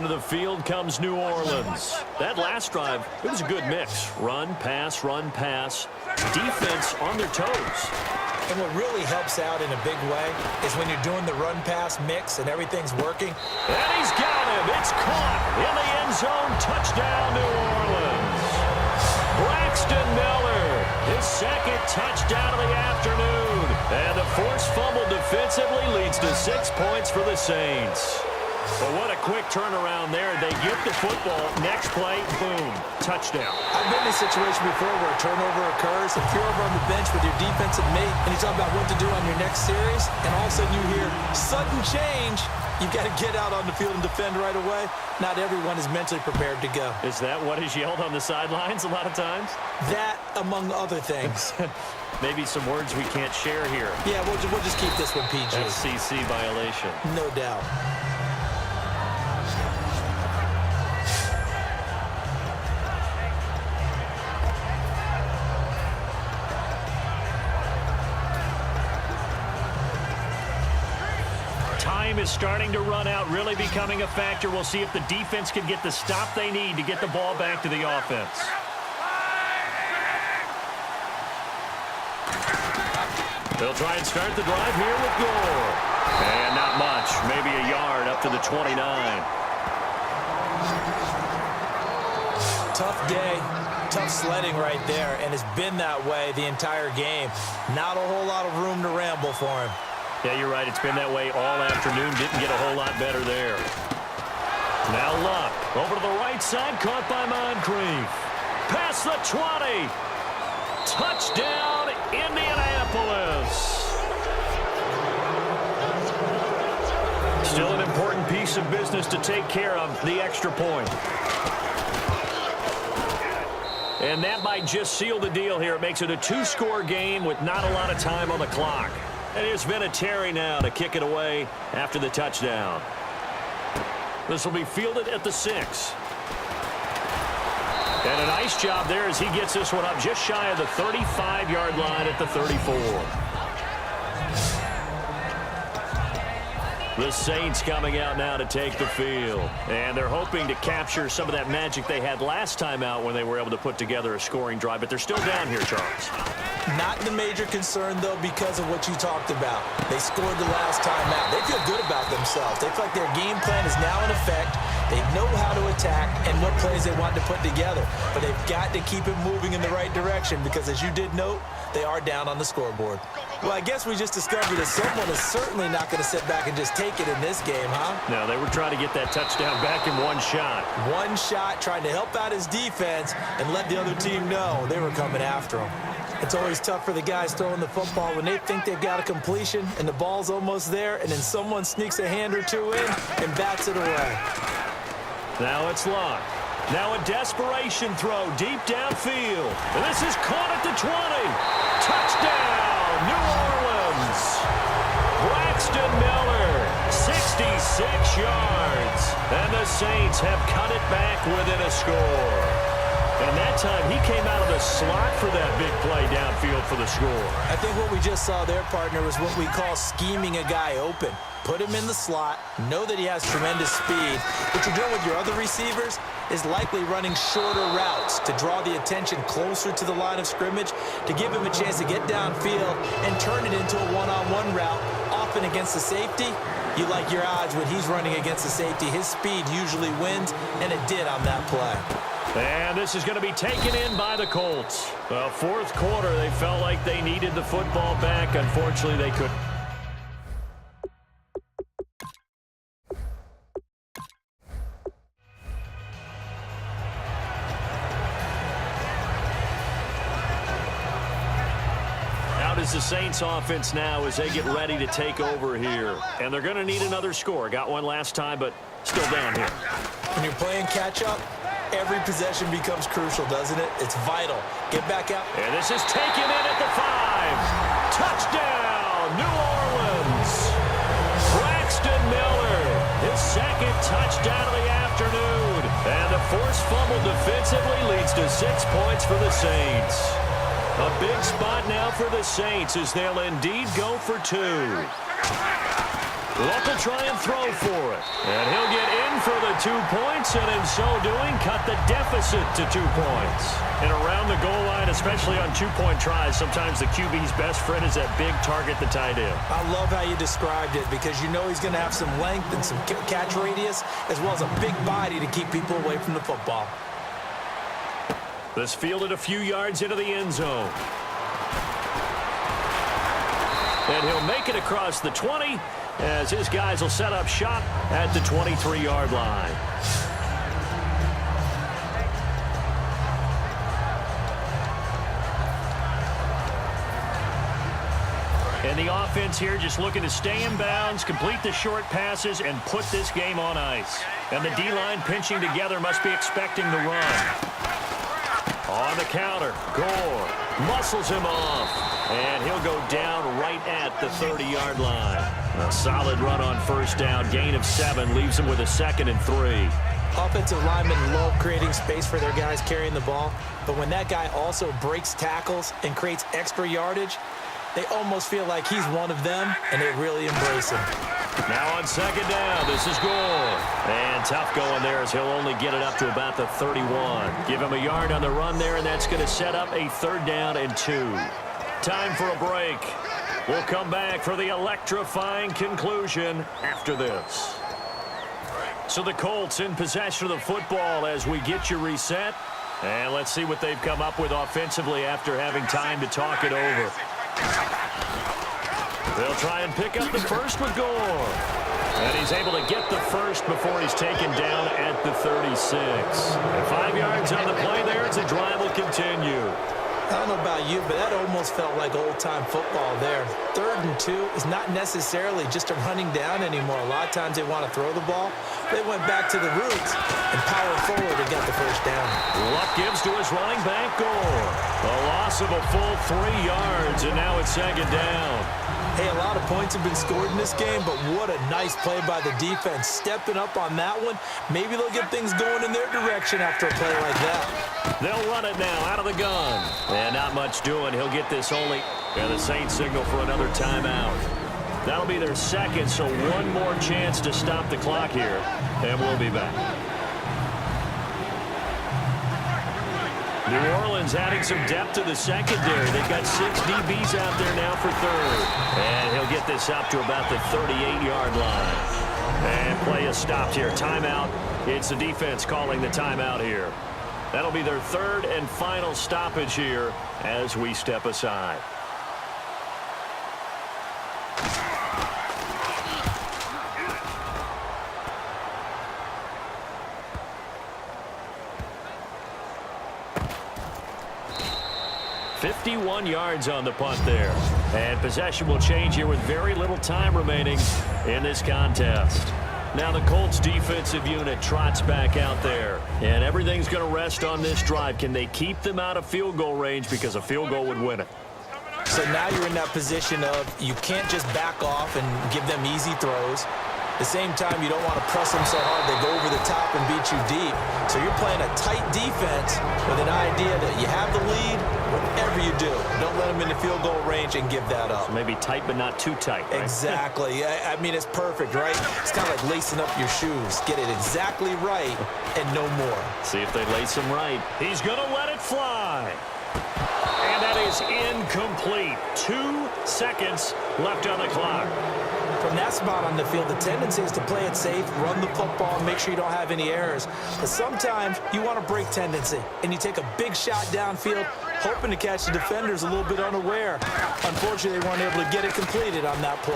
onto the field comes New Orleans. That last drive, it was a good mix. Run, pass, run, pass. Defense on their toes. And what really helps out in a big way is when you're doing the run-pass mix and everything's working. And he's got him. It's caught in the end zone. Touchdown, New Orleans. Braxton Miller, his second touchdown of the afternoon. And the forced fumble defensively leads to 6 points for the Saints. But what a quick turnaround there. They get the football. Next play, boom, touchdown. I've been in a situation before where a turnover occurs. If you're over on the bench with your defensive mate and you talk about what to do on your next series, and all of a sudden you hear sudden change, you've got to get out on the field and defend right away. Not everyone is mentally prepared to go. Is that what is yelled on the sidelines a lot of times? That, among other things. Maybe some words we can't share here. Yeah, we'll just keep this one PG. FCC violation. No doubt. Time is starting to run out, really becoming a factor. We'll see if the defense can get the stop they need to get the ball back to the offense. They'll try and start the drive here with Gore. And not much, maybe a yard up to the 29. Tough day, tough sledding right there, and it's been that way the entire game. Not a whole lot of room to ramble for him. Yeah, you're right. It's been that way all afternoon. Didn't get a whole lot better there. Now Luck over to the right side, caught by Moncrief. Past the 20. Touchdown, Indianapolis. Still an important piece of business to take care of, the extra point. And that might just seal the deal here. It makes it a two-score game with not a lot of time on the clock. And here's Vinatieri now to kick it away after the touchdown. This will be fielded at the 6. And a nice job there as he gets this one up just shy of the 35-yard line at the 34. The Saints coming out now to take the field. And they're hoping to capture some of that magic they had last time out when they were able to put together a scoring drive. But they're still down here, Charles. Not the major concern, though, because of what you talked about. They scored the last time out. They feel good about themselves. They feel like their game plan is now in effect. They know how to attack and what plays they want to put together. But they've got to keep it moving in the right direction because, as you did note, they are down on the scoreboard. Well, I guess we just discovered that someone is certainly not going to sit back and just take it in this game, huh? No, they were trying to get that touchdown back in one shot. One shot, trying to help out his defense and let the other team know they were coming after him. It's always tough for the guys throwing the football when they think they've got a completion and the ball's almost there, and then someone sneaks a hand or two in and bats it away. Now it's Luck. Now a desperation throw deep downfield. And this is caught at the 20. Touchdown, New Orleans. Braxton Miller, 66 yards. And the Saints have cut it back within a score. And that time, he came out of the slot for that big play downfield for the score. I think what we just saw there, partner, was what we call scheming a guy open. Put him in the slot, know that he has tremendous speed. What you're doing with your other receivers is likely running shorter routes to draw the attention closer to the line of scrimmage, to give him a chance to get downfield and turn it into a one-on-one route, often against the safety. You like your odds when he's running against the safety. His speed usually wins, and it did on that play. And this is going to be taken in by the Colts. Well, fourth quarter, they felt like they needed the football back. Unfortunately, they couldn't. Out is the Saints offense now as they get ready to take over here. And they're going to need another score. Got one last time, but still down here. When you're playing catch-up, every possession becomes crucial, doesn't it? It's vital. Get back out. And this is taken in at the 5. Touchdown, New Orleans. Braxton Miller, his second touchdown of the afternoon. And the forced fumble defensively leads to 6 points for the Saints. A big spot now for the Saints as they'll indeed go for 2. Luck will try and throw for it. And he'll get in for the 2 points, and in so doing, cut the deficit to 2 points. And around the goal line, especially on 2-point tries, sometimes the QB's best friend is that big target, the tight end. I love how you described it because you know he's going to have some length and some catch radius, as well as a big body to keep people away from the football. This fielded a few yards into the end zone. And he'll make it across the 20 as his guys will set up shop at the 23-yard line. And the offense here just looking to stay in bounds, complete the short passes, and put this game on ice. And the D-line pinching together must be expecting the run. On the counter, Gore muscles him off, and he'll go down right at the 30-yard line. A solid run on first down, gain of 7, leaves him with a 2nd and 3. Offensive linemen love creating space for their guys carrying the ball, but when that guy also breaks tackles and creates extra yardage, they almost feel like he's one of them, and they really embrace him. Now on 2nd down, this is Gore. And tough going there as he'll only get it up to about the 31. Give him a yard on the run there, and that's going to set up a 3rd down and 2. Time for a break. We'll come back for the electrifying conclusion after this. So the Colts in possession of the football as we get you reset. And let's see what they've come up with offensively after having time to talk it over. They'll try and pick up the first with Gore. And he's able to get the first before he's taken down at the 36. And 5 yards on the play there as the drive will continue. I don't know about you, but that almost felt like old-time football there. 3rd and 2 is not necessarily just a running down anymore. A lot of times they want to throw the ball. They went back to the roots and powered forward and got the first down. Luck gives to his running back, Gore. A loss of a full 3 yards, and now it's 2nd down. Hey, a lot of points have been scored in this game, but what a nice play by the defense. Stepping up on that one, maybe they'll get things going in their direction after a play like that. They'll run it now out of the gun. And not much doing. He'll get this only. And the Saints signal for another timeout. That'll be their 2nd, so one more chance to stop the clock here. And we'll be back. New Orleans adding some depth to the secondary. They've got 6 DBs out there now for 3rd. And he'll get this up to about the 38-yard line. And play is stopped here. Timeout. It's the defense calling the timeout here. That'll be their 3rd and final stoppage here as we step aside. "51 yards on the punt there. And possession will change here with very little time remaining in this contest. Now the Colts defensive unit trots back out there. And everything's going to rest on this drive. Can they keep them out of field goal range because a field goal would win it? So now you're in that position of you can't just back off and give them easy throws. At the same time, you don't want to press them so hard they go over the top and beat you deep. So you're playing a tight defense with an idea that you have the lead. Whatever you do, don't let them in the field goal range and give that up. So maybe tight but not too tight, right? Exactly. I mean, it's perfect, right? It's kind of like lacing up your shoes. Get it exactly right and no more. See if they lace them right. He's going to let it fly. And that is incomplete. 2 seconds left on the clock. From that spot on the field, the tendency is to play it safe, run the football, and make sure you don't have any errors. But sometimes you want to break tendency, and you take a big shot downfield, hoping to catch the defenders a little bit unaware. Unfortunately, they weren't able to get it completed on that play.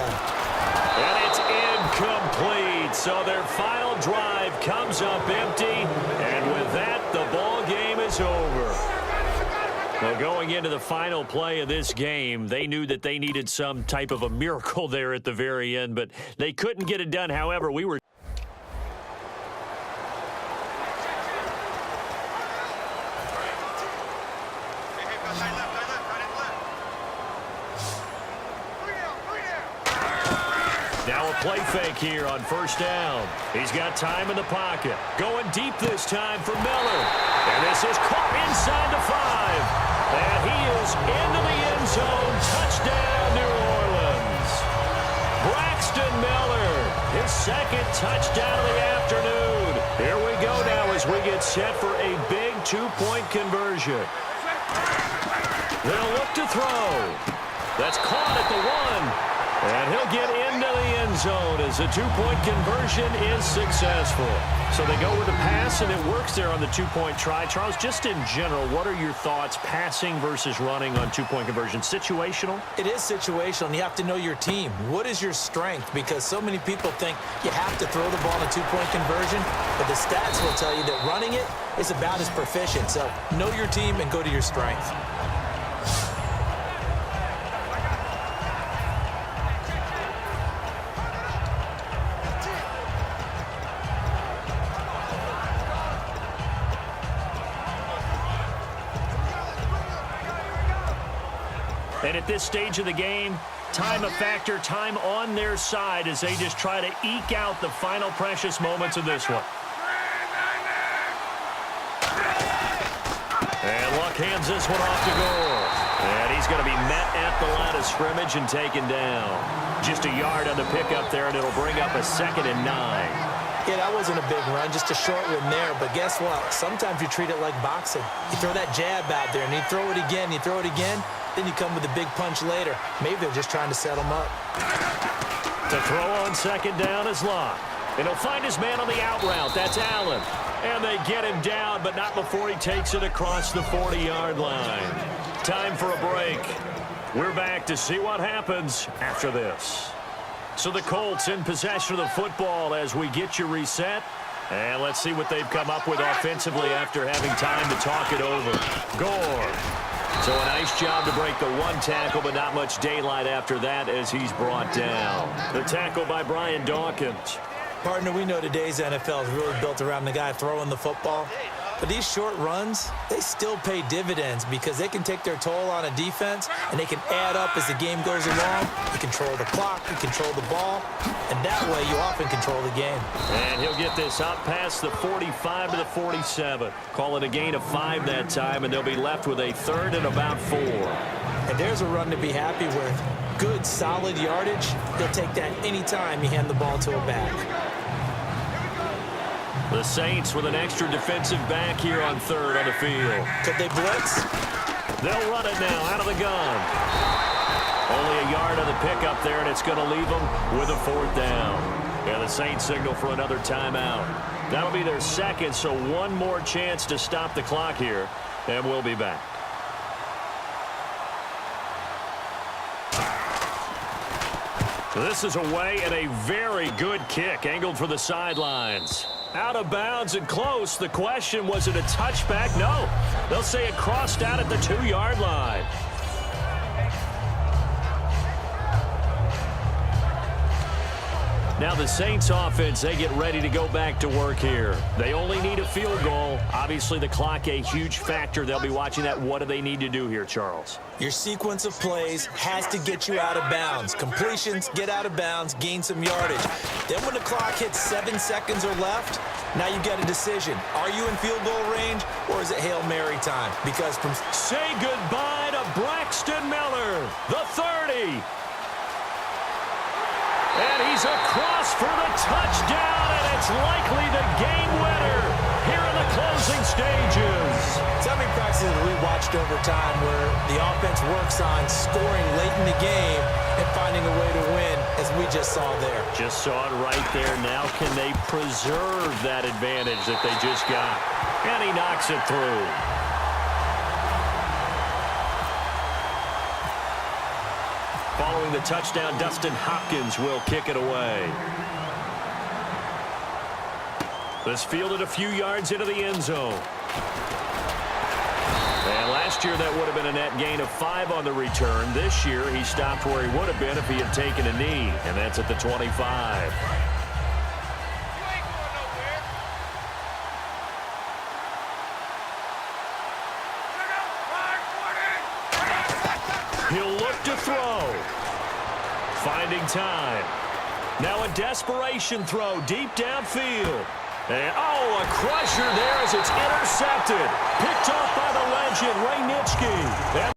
And it's incomplete. So their final drive comes up empty. And with that, the ball game is over. Well, going into the final play of this game, they knew that they needed some type of a miracle there at the very end, but they couldn't get it done. However, we were now a play fake here on first down. He's got time in the pocket. Going deep this time for Miller. And this is caught inside the 5. And he is into the end zone. Touchdown, New Orleans. Braxton Miller second touchdown of the afternoon. Here we go now as we get set for a big two-point conversion. They'll look to throw. That's caught at the 1. And he'll get into the end zone as the two-point conversion is successful. So they go with the pass, and it works there on the two-point try. Charles, just in general, what are your thoughts passing versus running on two-point conversion? Situational? It is situational, and you have to know your team. What is your strength? Because so many people think you have to throw the ball in a two-point conversion, but the stats will tell you that running it is about as proficient. So know your team and go to your strength. And at this stage of the game, time a factor, time on their side as they just try to eke out the final precious moments of this one. And Luck hands this one off to Gore. And he's going to be met at the line of scrimmage and taken down. Just a yard on the pickup there, and it'll bring up a 2nd and 9. Yeah, that wasn't a big run, just a short one there. But guess what? Sometimes you treat it like boxing. You throw that jab out there, and you throw it again, you throw it again, then you come with a big punch later. Maybe they're just trying to set him up. To throw on 2nd down is Locke. And he'll find his man on the out route. That's Allen. And they get him down, but not before he takes it across the 40-yard line. Time for a break. We're back to see what happens after this. So the Colts in possession of the football as we get you reset. And let's see what they've come up with offensively after having time to talk it over. Gore. So a nice job to break the one tackle, but not much daylight after that as he's brought down. The tackle by Brian Dawkins. Partner, we know today's NFL is really built around the guy throwing the football. But these short runs, they still pay dividends because they can take their toll on a defense, and they can add up as the game goes along. You control the clock, you control the ball, and that way you often control the game. And he'll get this up past the 45 to the 47. Call it a gain of 5 that time, and they'll be left with a 3rd and about 4. And there's a run to be happy with. Good, solid yardage. He'll take that anytime you hand the ball to a back. The Saints with an extra defensive back here on 3rd on the field. Could they blitz? They'll run it now out of the gun. Only a yard on the pickup there, and it's going to leave them with a 4th down. And the Saints signal for another timeout. That'll be their 2nd, so one more chance to stop the clock here, and we'll be back. This is away and a very good kick angled for the sidelines. Out of bounds and close. The question, was it a touchback? No. They'll say it crossed out at the 2-yard line. Now the Saints offense, they get ready to go back to work here. They only need a field goal. Obviously the clock a huge factor. They'll be watching that. What do they need to do here, Charles? Your sequence of plays has to get you out of bounds. Completions, get out of bounds, gain some yardage. Then when the clock hits 7 seconds or left, now you get a decision. Are you in field goal range or is it Hail Mary time? Because from... Say goodbye to Braxton Miller, the 30. And he's across for the touchdown, and it's likely the game winner here in the closing stages. So many practices we watched over time where the offense works on scoring late in the game and finding a way to win, as we just saw there. Just saw it right there. Now can they preserve that advantage that they just got? And he knocks it through. Following the touchdown, Dustin Hopkins will kick it away. This fielded a few yards into the end zone. And last year, that would have been a net gain of 5 on the return. This year, he stopped where he would have been if he had taken a knee, and that's at the 25. He'll look to throw. Finding time. Now a desperation throw deep downfield. And, oh, a crusher there as it's intercepted. Picked off by the legend, Ray Nitschke.